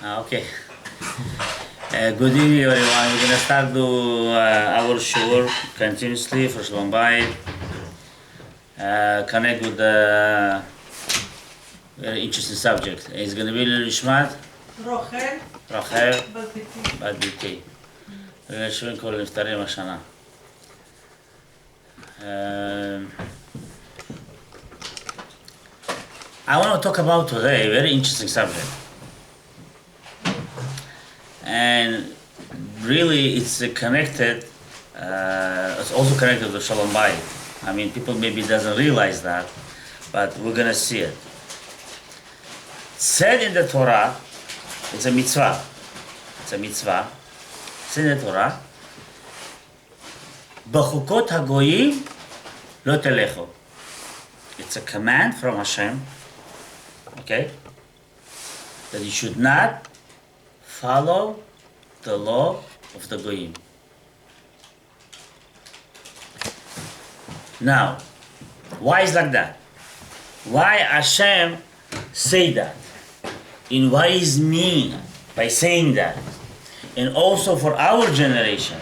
Okay. Good evening, everyone. We're gonna start our show continuously for Shalom Bayit. Connect with the very interesting subject. It's gonna be Lishmat Rachel Bat Biti. We're gonna show כל הנפטרים השנה. I want to talk about today a very interesting subject. And really it's connected, it's also connected to Shalom Bayit. I mean, people maybe doesn't realize that, but we're gonna see it. Said in the Torah, it's a mitzvah. It's a mitzvah. Said in the Torah, B'chukot hagoyim lo telecho. It's a command from Hashem, okay, that you should not follow the law of the goyim. Now, why is like that? Why Hashem say that? And what is mean by saying that? And also for our generation.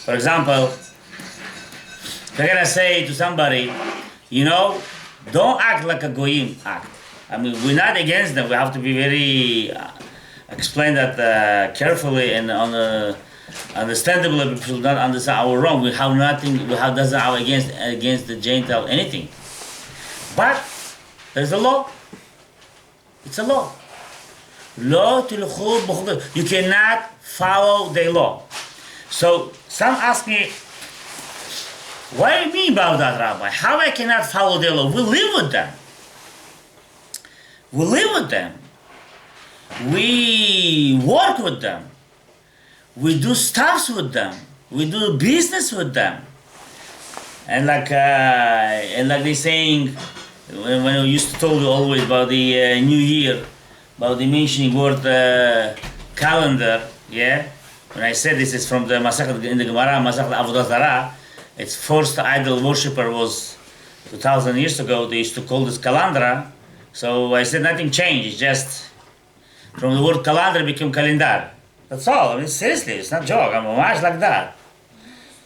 For example, if I'm gonna say to somebody, you know, don't act like a goyim act. I mean, we're not against them. We have to be very explain that carefully and understandably. People should not understand our wrong. We have nothing. We have doesn't have against the Gentile anything. But there's a law. It's a law. Law tilchu b'chukot. You cannot follow the law. So some ask me, what do you mean about that, Rabbi? How I cannot follow the law? We live with them. We live with them. We work with them. We do stuffs with them. We do business with them. And like they saying, when I used to tell you always about the New Year, about the mentioning word calendar, yeah. When I said this is from the Masachet in the Gemara, Masachet Avodah Zarah. Its first idol worshipper was 2,000 years ago. They used to call this calendar. So I said nothing changed. It's just from the word calendar became calendar. That's all. I mean, seriously, it's not a joke. I'm much like that.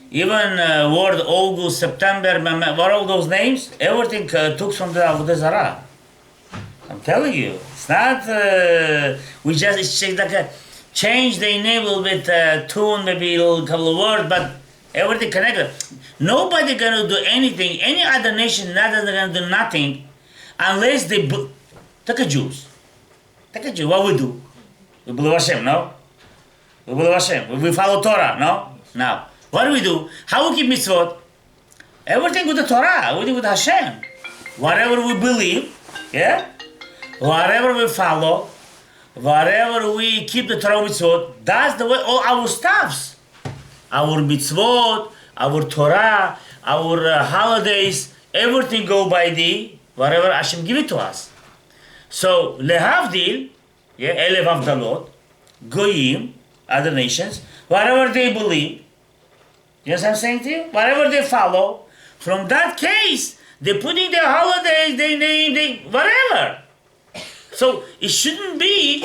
Even word August, September, what are all those names? Everything took from the Avodah Zarah. I'm telling you, it's not. We just it's like a change the name a little bit, tune, maybe a little couple of words, but everything connected. Nobody gonna do anything. Any other nation, not gonna do nothing, unless they take a Jews. Take a Jew. What we do? We believe Hashem, no? We believe Hashem. We follow Torah, no? Now, what do? How we keep mitzvot? Everything with the Torah. Everything with Hashem. Whatever we believe, yeah? Whatever we follow, whatever we keep the Torah mitzvot, that's the way all our stuffs. Our mitzvot, our Torah, our holidays, everything go by the whatever Hashem give it to us. So, lehavdil, yeah, elev avdalot, goyim, other nations, whatever they believe, you know what I'm saying to you? Whatever they follow, from that case, they're putting their holidays, their name, they whatever. So, it shouldn't be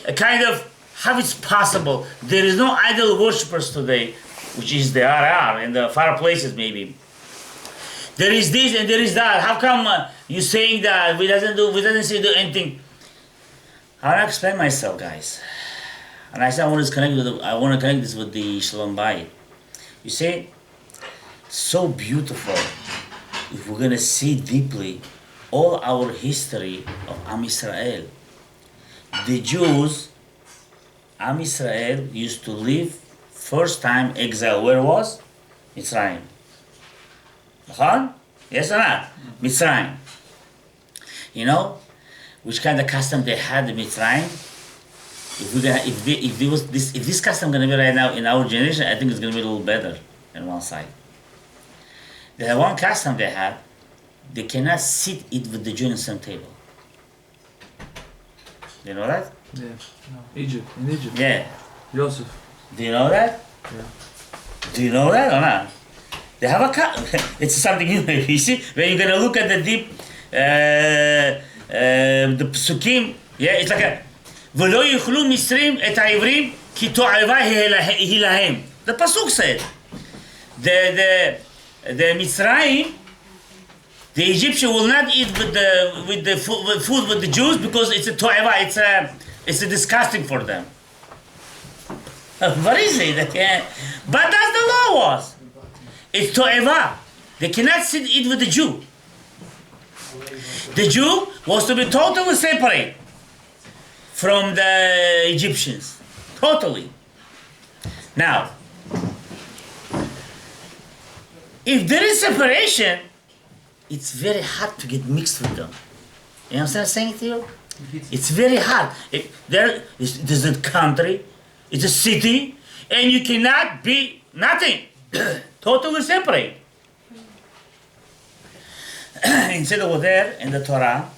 a kind of how it's possible. There is no idol worshippers today, which is there are in the far places maybe. There is this and there is that. How come you saying that we doesn't say do anything? I want to explain myself, guys. And I said I want to connect this with the Shalom Bayit. You see, so beautiful. If we're gonna see deeply all our history of Am Yisrael, the Jews, Am Yisrael used to live first time exile. Where was? Mitzrayim. Yes or not? Mitzrayim. You know, which kind of custom they had in Mitzrayim? If this custom gonna be right now in our generation, I think it's gonna be a little better on one side. They have one custom they had. They cannot sit eat with the Jew in the same table. Do you know that? Yeah. No. Egypt. In Egypt. Yeah. Joseph. Do you know that? Yeah. Do you know that or not? They have a it's something new. You see, when you're gonna look at the deep, the psukim, yeah, it's like a ולא יאכלו מצרים את העברים כי תועבה היא להם. The pasuk said. The Mitzrayim, the Egyptian will not eat with the food with the Jews because it's a to'eva, it's a disgusting for them. What is it? But that's the law was. It's to'eva. They cannot eat with the Jew. The Jew was to be totally separate from the Egyptians. Totally. Now, if there is separation, it's very hard to get mixed with them. You understand what I'm saying to you? It's very hard. There's a country, it's a city, and you cannot be nothing. Totally separate. Instead over there in the Torah,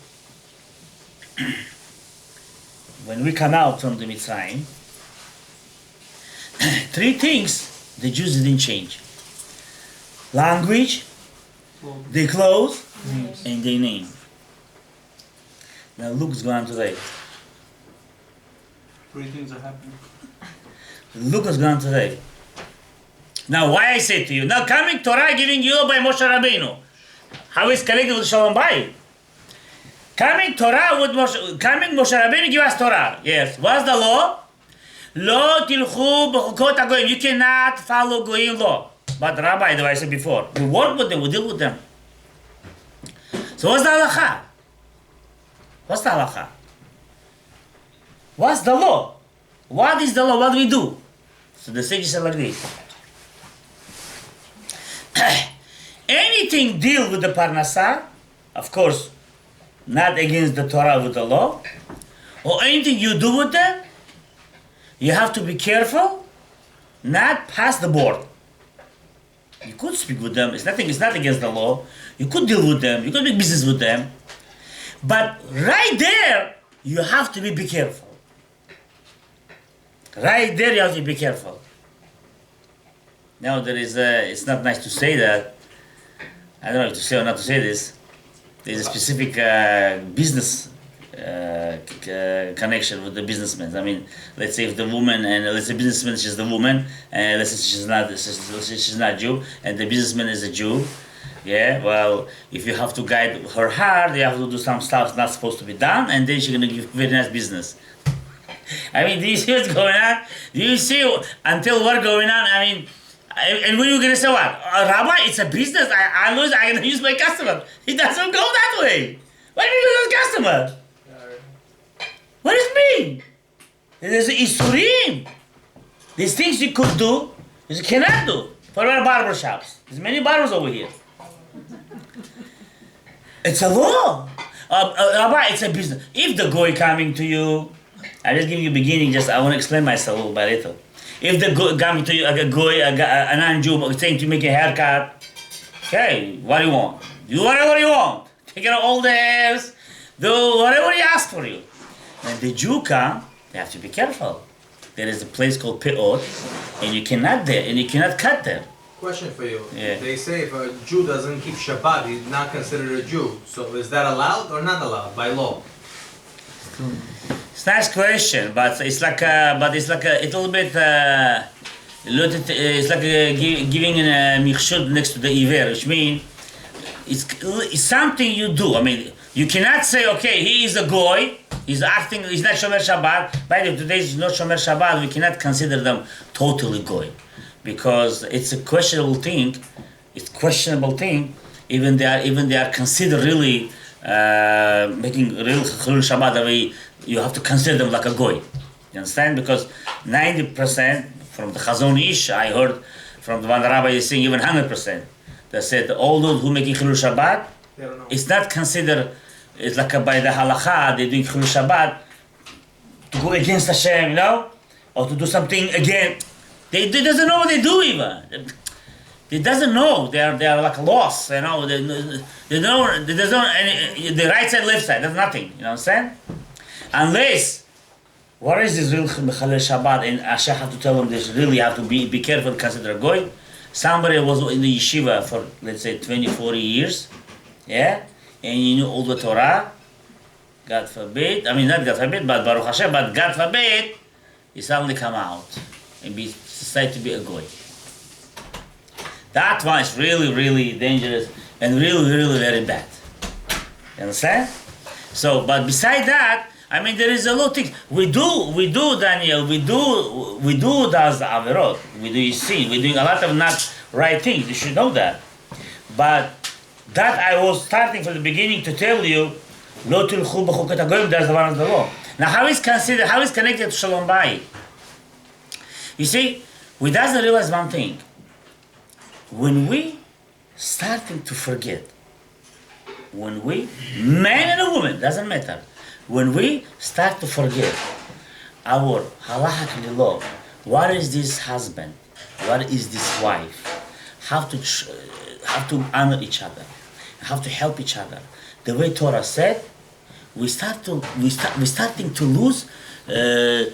when we come out from the Mitzrayim, 3 things the Jews didn't change. Language, their clothes, and their name. Now look what's going on today. 3 things are happening. Look what's going on today. Now why I say to you, now coming Torah giving you by Moshe Rabbeinu. How is connected with Shalom Bayit? Coming Torah with Moshe Rabbeinu give us Torah. Yes. What's the law? Lo tilchu b'chukot hagoyim. You cannot follow goyim law. But Rabbi, the way I said before, we work with them, we deal with them. So what's the halacha? What's the halacha? What's the law? What is the law? What do we do? So the sage said like this. Anything deal with the parnasah, of course, not against the Torah with the law, or anything you do with them, you have to be careful, not pass the board. You could speak with them. It's not against the law. You could deal with them. You could make business with them. But right there, you have to be careful. Right there, you have to be careful. Now it's not nice to say that. I don't know if to say or not to say this. There's a specific business connection with the businessmen. I mean, let's say if the woman and let's say businessman she's the woman and let's say she's not Jew and the businessman is a Jew. Yeah, well, if you have to guide her hard, you have to do some stuff not supposed to be done, and then she's gonna give very nice business. I mean, do you see what's going on? Do you see until what's going on? I mean, and when you're gonna say what? Rabbi, it's a business. I'm gonna use my customer. It doesn't go that way. Why do you use customer? What does it mean? There's isurim. These things you could do, you cannot do. For our barber shops, there's many barbers over here. It's a law. Rabbi, it's a business. If the goy coming to you, I'm just giving you beginning. I want to explain myself a little by little. If the goy coming to you, a goy, a non-Jew, saying to make a haircut, okay, what do you want? Do whatever you want. Take out all the hairs. Do whatever he asks for you. When the Jew come, they have to be careful. There is a place called Part8, and you cannot cut there. Question for you. Yeah. They say if a Jew doesn't keep Shabbat, he's not considered a Jew. So is that allowed or not allowed by law? It's a nice question, but it's like a little bit. It's like giving a michshut next to the iver, which means it's something you do. I mean, you cannot say, okay, he is a goy. He's acting. He's not shomer Shabbat. By the way, today is not shomer Shabbat. We cannot consider them totally goy, because it's a questionable thing. It's questionable thing. Even they are considered really making real chilul Shabbat. That way you have to consider them like a goy. You understand? Because 90% from the Chazon Ish, I heard from the one Rabbi is saying even 100%. They said all those who making chilul Shabbat, it's not considered. It's like by the halacha they doing chilul Shabbat to go against Hashem, you know, or to do something again. They doesn't know what they do even. They doesn't know. They are like lost, you know. They don't. There's no any the right side, left side. There's nothing. You know what I'm saying? Unless, what is this real Mechalel Shabbat? And Hashem have to tell them this. Really have to be careful. Consider a goy. Somebody was in the yeshiva for let's say 20, 40 years, yeah, and you knew all the Torah, God forbid, I mean not God forbid, but Baruch Hashem, but God forbid, he suddenly come out and decide to be a goy. That one is really, really dangerous and really, really very bad. You understand? So, but beside that, I mean, there is a lot of things. We do, Daniel, we do those averot. We do sin. We're doing a lot of not right things. You should know that. But that I was starting from the beginning to tell you, lo tilchu b'chukat hagoyim, that's the one of the law. Now, how is connected to Shalom Bayit? You see, we doesn't realize one thing. When we starting to forget, when we, man and a woman, doesn't matter, when we start to forget our halachically law, what is this husband, what is this wife, how to honor each other, how to help each other, the way Torah said, we're starting to lose the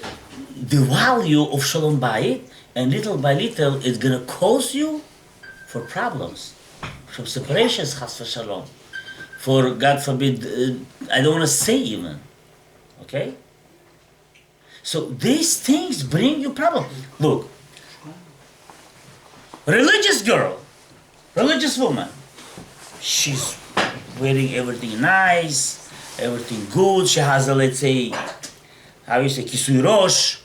value of Shalom Bayit, and little by little it's gonna cause you for problems, from separations, chas v'shalom, for God forbid, I don't want to say even, okay? So these things bring you problem. Look, religious girl, religious woman, she's wearing everything nice, everything good. She has a, let's say, how you say, kisui rosh,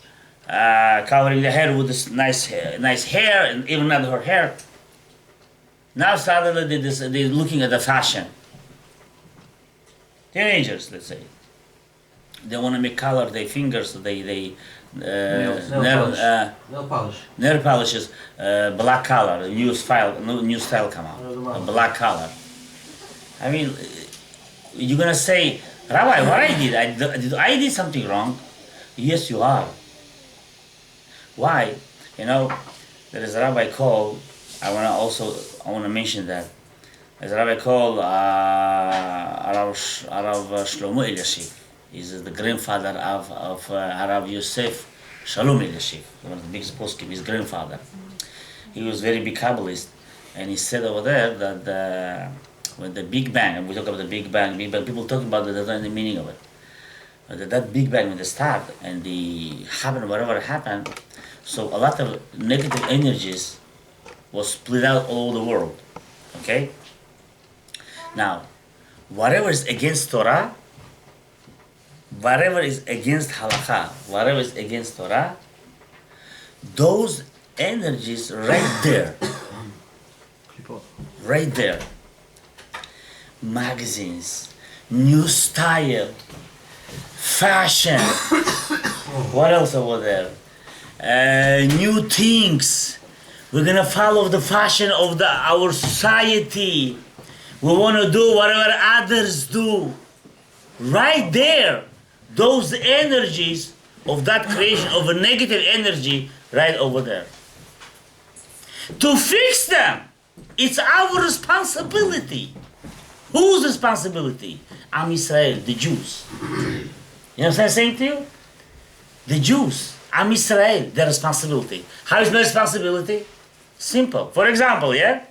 covering the hair with this nice hair, and even not her hair. Now suddenly they're looking at the fashion. Teenagers, let's say, they want to make color their fingers. Nail polishes, black color. New style come out. A black color. I mean, you're gonna say, Rabbi, what I did something wrong? Yes, you are. Why? You know, there is a rabbi called. I want to mention that. There's a rabbi called Arav Shlomo Eliyahu. He's the grandfather of Arav Yosef Shalom Eliyahu, one of the biggest poskim, his grandfather. He was very big Kabbalist, and he said over there that when the Big Bang, and we talk about the Big Bang, people talk about the meaning of it. But that Big Bang, when they start and whatever happened, so a lot of negative energies was split out all over the world. Okay? Now, whatever is against Torah, whatever is against halakha, whatever is against Torah, those energies right there, magazines, new style, fashion, what else over there? New things. We're gonna follow the fashion of our society. We want to do whatever others do. Right there, those energies of that creation of a negative energy, right over there. To fix them, it's our responsibility. Whose responsibility? Am Israel, the Jews. You know what I'm saying to you? The Jews, Am Israel, their responsibility. How is my responsibility? Simple. For example, yeah?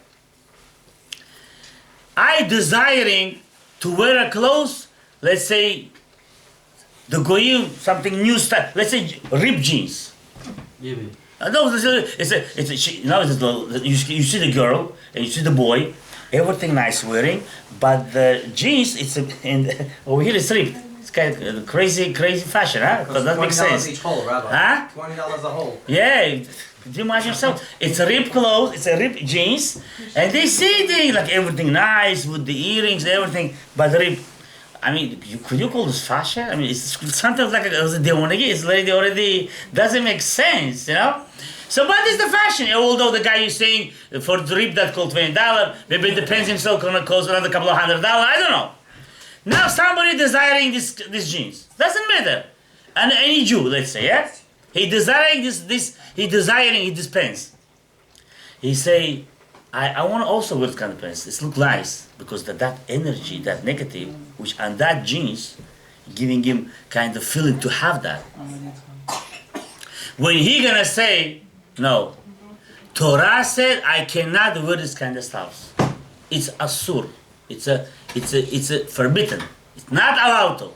I desiring to wear a clothes, let's say, the goyim, something new style, let's say ripped jeans. Yeah. No, you see the girl and you see the boy, everything nice wearing, but the jeans, over here it's ripped. It's kind of crazy fashion, huh? Does that make sense? $20 each hole, Rabbi. Huh? $20 a hole. Yeah. Do you imagine yourself? It's a ripped clothes, it's a ripped jeans, and they see things like everything nice with the earrings, everything, but ripped. I mean, could you call this fashion? I mean, it's sometimes like they want to get. It's like they already doesn't make sense, you know. So what is the fashion? Although the guy is saying for the rip that cost $20, maybe it depends himself gonna cost another couple of $100. I don't know. Now somebody desiring this jeans doesn't matter, and any Jew, let's say, yeah, he desiring this pants. He say, I want to also wear this kind of pants. It look nice because that energy, that negative, which on that jeans, giving him kind of feeling to have that. When he gonna say, no, Torah said I cannot wear this kind of stuff. It's asur. It's a forbidden. It's not allowed to.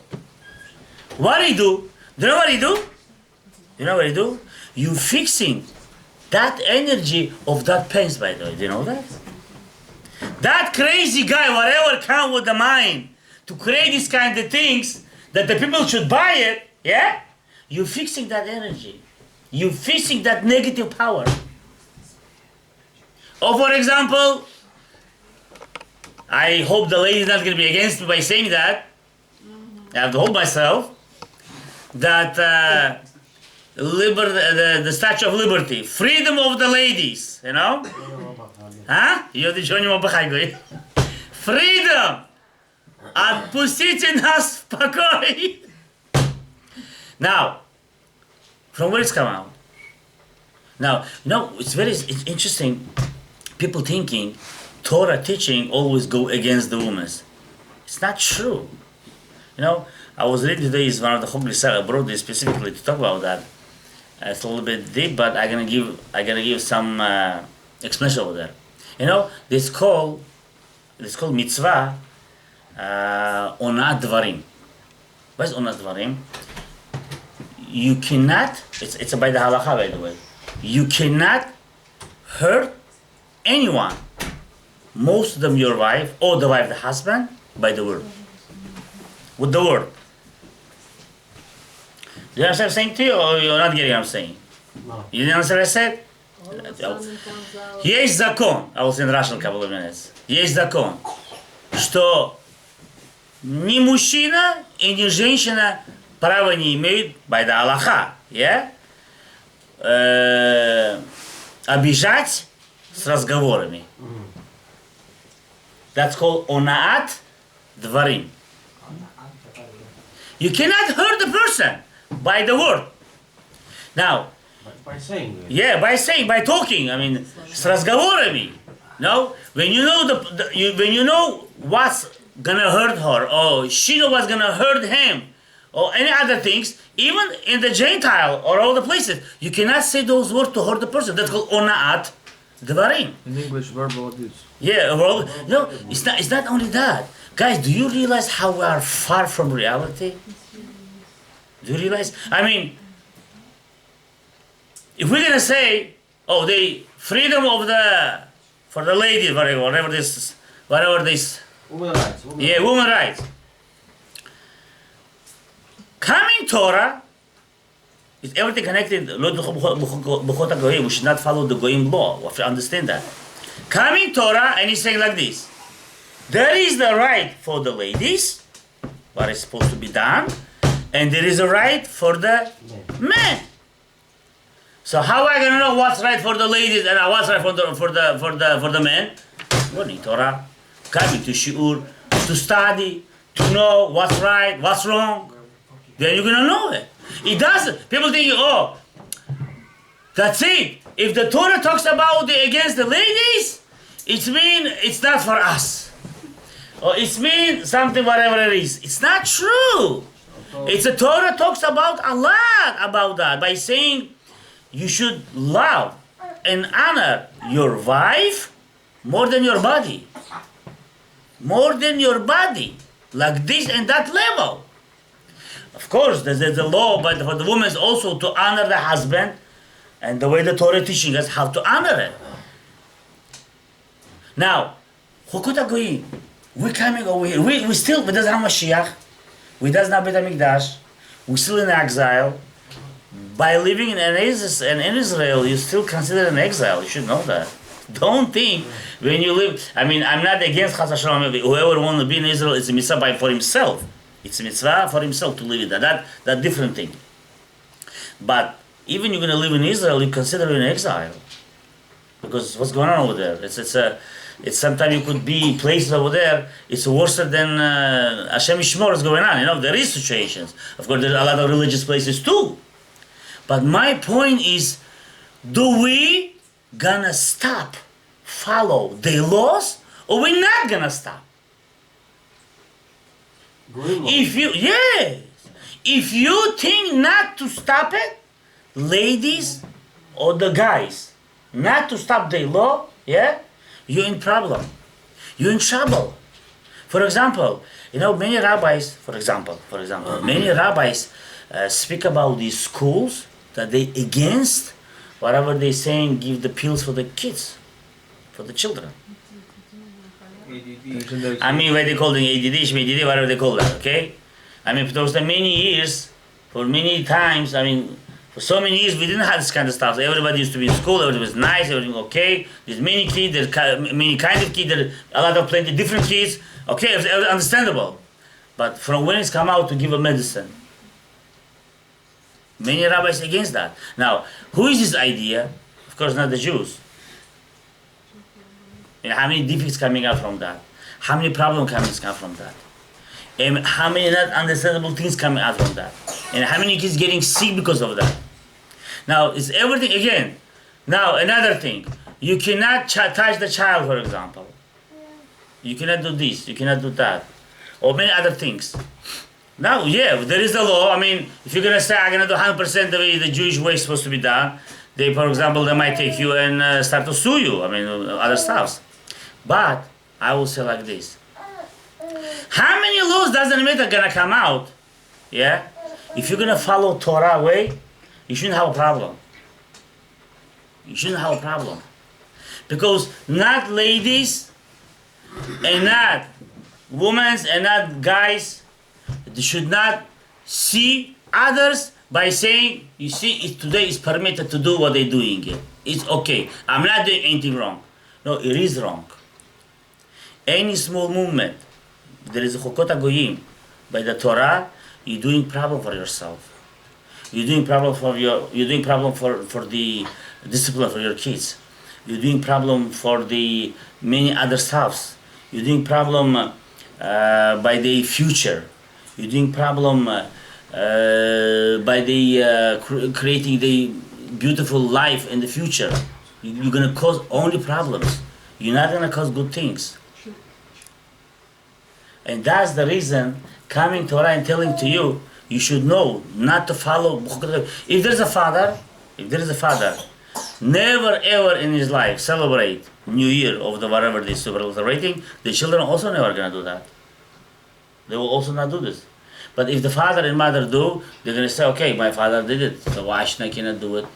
What he do? Do you know what he do? You know what he do? You fixing that energy of that pain, by the way. Do you know that? That crazy guy, whatever come with the mind to create these kind of things that the people should buy it, yeah? You fixing that energy. You fixing that negative power. Or for example, I hope the lady is not going to be against me by saying that. I have to hold myself. That the Statue of Liberty, freedom of the ladies, you know? Huh? Freedom! Отпустите нас в покой! Now, from where it's come out? Now, you know, it's interesting. People thinking Torah teaching always go against the women. It's not true. You know, I was reading today is one of the Chog I brought this specifically to talk about that. It's a little bit deep, but I gotta give some explanation over there. You know, this called mitzvah onat dvarim. What is onat dvarim? You cannot. It's by the halacha, by the way. You cannot hurt anyone. Most of them your wife, or the wife, the husband, by the word. With the word. Do you understand what I'm saying to you, or you're not getting what I'm saying? No. You didn't understand what I said? Есть закон, I will say in Russian in a couple of minutes. Есть закон, что ни мужчина и ни женщина права не имеют, by the Аллаха, yeah? Обижать с разговорами. That's called онаат дворим. You cannot hurt the person by the word. Now, By saying it. yeah, by talking. I mean, с разговорами. No, when you know when you know what's gonna hurt her, or she know what's gonna hurt him, or any other things, even in the Gentile or all the places, you cannot say those words to hurt the person. That's called onaat dvarim. In English, verbal abuse. Yeah, well, no, it's not only that. Guys, do you realize how we are far from reality? Do you realize? I mean, if we're gonna say, oh, the freedom of for the ladies, whatever this, Women rights. yeah, women rights. Coming Torah is everything connected. We should not follow the Goyim law. We have to understand that. Coming Torah, and he's saying like this: there is the right for the ladies, what is supposed to be done, and there is a right for the men. So how am I gonna know what's right for the ladies and what's right for the men? Learning Torah, coming to shiur, to study, to know what's right, what's wrong. Then you're gonna know it. It doesn't. People think, oh, that's it. If the Torah talks about against the ladies, it's not for us. Or it's something whatever it is. It's not true. It's a Torah talks about a lot about that by saying you should love and honor your wife more than your body. More than your body. Like this and that level. Of course, there's a law, but for the women also to honor the husband, and the way the Torah teaching us how to honor it. Now, Chukot Goyim, we're coming over here. We still, we doesn't have Mashiach, we doesn't have Beit HaMikdash, we're still in exile. By living in Israel, you're still considered an exile. You should know that. Don't think when you live. I mean, I'm not against Chas Shalom. Whoever wants to be in Israel, it's a mitzvah for himself. It's a mitzvah for himself to live in that. That different thing. But even you're going to live in Israel, you consider an exile because what's going on over there? It's sometimes you could be places over there. It's worse than Hashem Yishmor is going on. You know, there is situations. Of course, there are a lot of religious places too. But my point is, do we gonna stop, follow the laws, or we not gonna stop? If you think not to stop it, ladies or the guys, not to stop the law, yeah, you're in problem. You're in trouble. For example, many rabbis, many rabbis speak about these schools that they against whatever they saying give the pills for the kids, for the children. I mean, what they call it ADD, whatever they call that, okay? I mean, for many years, for many times, I mean, for so many years, we didn't have this kind of stuff. Everybody used to be in school, everything was nice, everything okay. There's many kids, there's many kinds of kids, there's a lot of plenty different kids. Okay, it's understandable. But from when it's come out to give a medicine, many rabbis against that. Now, who is this idea? Of course, not the Jews. And how many defects coming out from that? How many problems come from that? And how many not understandable things coming out from that? And how many kids getting sick because of that? Now, it's everything again. Now, another thing. You cannot touch the child, for example. You cannot do this, you cannot do that. Or many other things. Now, yeah, there is a law. I mean, if you're going to say, I'm going to do 100% the way the Jewish way is supposed to be done, they, for example, they might take you and start to sue you. I mean, other stuff. But I will say like this. How many laws doesn't matter gonna come out? Yeah? If you're gonna follow Torah way, you shouldn't have a problem. You shouldn't have a problem. Because not ladies and not women and not guys, they should not see others by saying, you see, today it's permitted to do what they're doing it. It's okay. I'm not doing anything wrong. No, it is wrong. Any small movement, there is a chokot hagoyim by the Torah, you're doing problem for yourself. You're doing problem for the discipline for your kids. You're doing problem for the many other stuffs. You're doing problem by the future. You're doing problem by the creating the beautiful life in the future. You're gonna cause only problems. You're not gonna cause good things. And that's the reason coming Torah and telling to you, you should know not to follow. If there's a father, never ever in his life celebrate New Year of the whatever they're celebrating, the children also never gonna do that. They will also not do this. But if the father and mother do, they're gonna say, okay, my father did it, so why should I cannot do it?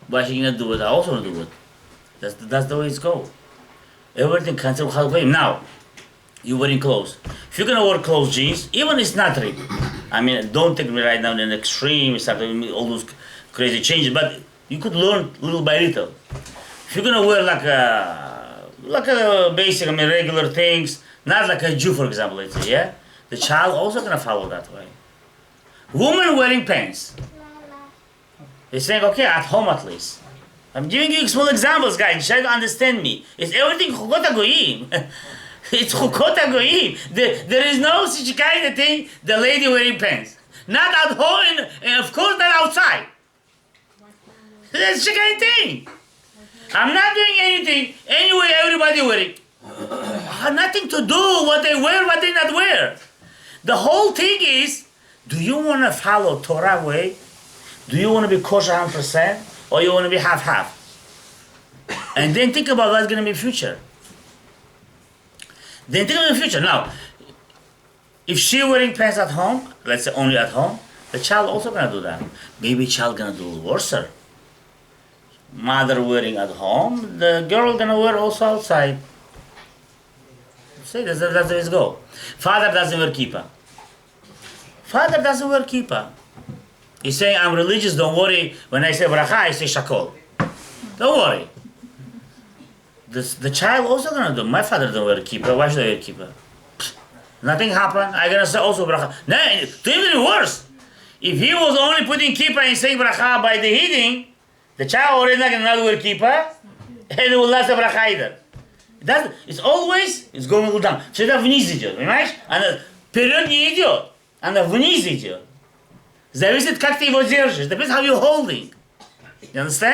Why should I not do it? I also want to do it. That's the way it's go. Everything considered halachim. Now, you're wearing clothes. If you're gonna wear clothes, jeans, even it's not ripped. I mean, don't take me right now in an extreme, start doing all those crazy changes, but you could learn little by little. If you're gonna wear like a basic, regular things, not like a Jew, for example, let's say, yeah? The child also gonna follow that way. Woman wearing pants. They're saying, okay, at home at least. I'm giving you small examples, guys. Try to understand me. It's everything chokot hagoyim. It's chokot hagoyim. There is no such kind of thing, the lady wearing pants. Not at home, and of course not outside. That's the kind of thing. I'm not doing anything. Anyway, everybody wearing. Nothing to do what they wear, what they not wear. The whole thing is, do you want to follow Torah way? Do you want to be kosher 100%? Or you want to be half-half? And then think about what's going to be future. Then think about the future. Now, if she wearing pants at home, let's say only at home, the child also going to do that. Maybe child going to do worse. Mother wearing at home, the girl going to wear also outside. See, that's the way it go. Father doesn't wear kippah. Father doesn't wear kippah. He's saying, I'm religious, don't worry. When I say bracha, I say shakol. Don't worry. The child also gonna do. My father don't wear kippah. Why should I wear kippah? Nothing happened. I'm gonna say also bracha. No, even worse. If he was only putting kippah and saying bracha by the heating, the child already not gonna wear kippah, and it will not say bracha either. It's always, it's going to go down. Всегда вниз идет, понимаешь? Она вперед не идет, она вниз идет. Зависит, как ты его держишь. Depends how you're holding. You understand?